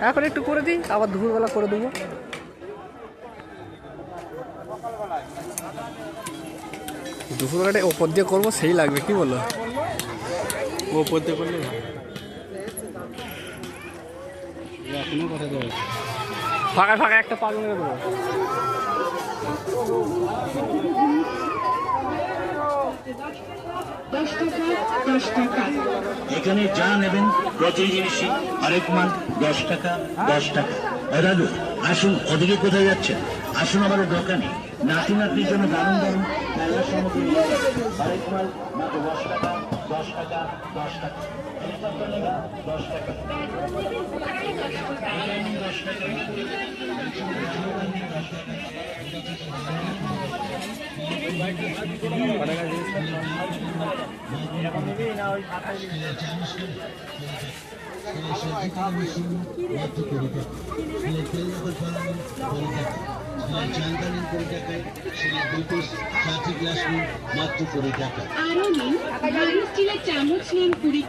এখন একটু করে দিই, আবার দুপুরবেলা করে দেবো। দুপুরবেলাটা ওপর দিয়ে করবো, সেই লাগবে, কি বলো? ওপর দিয়ে করলে ফাঁকা ফাঁকা একটা পাক মেরে দেবো। এখানে যা নেবেন প্রতি জিনিসই আরেক মাল 10 টাকা 10 টাকা। দাদু আসুন, ওদিকে কোথায় যাচ্ছেন? আসুন আমার দোকানে, নাতি নাতির জন্য দারুণ দারুণ মেলার সামগ্রী নিয়ে যাবেন। আরেক মাল মাত্র 10 টাকা 10 টাকা 10 টাকা। 10 টাকা 10 টাকা। আরো নিন, স্টিলের চামচ নিন 20 টাকা।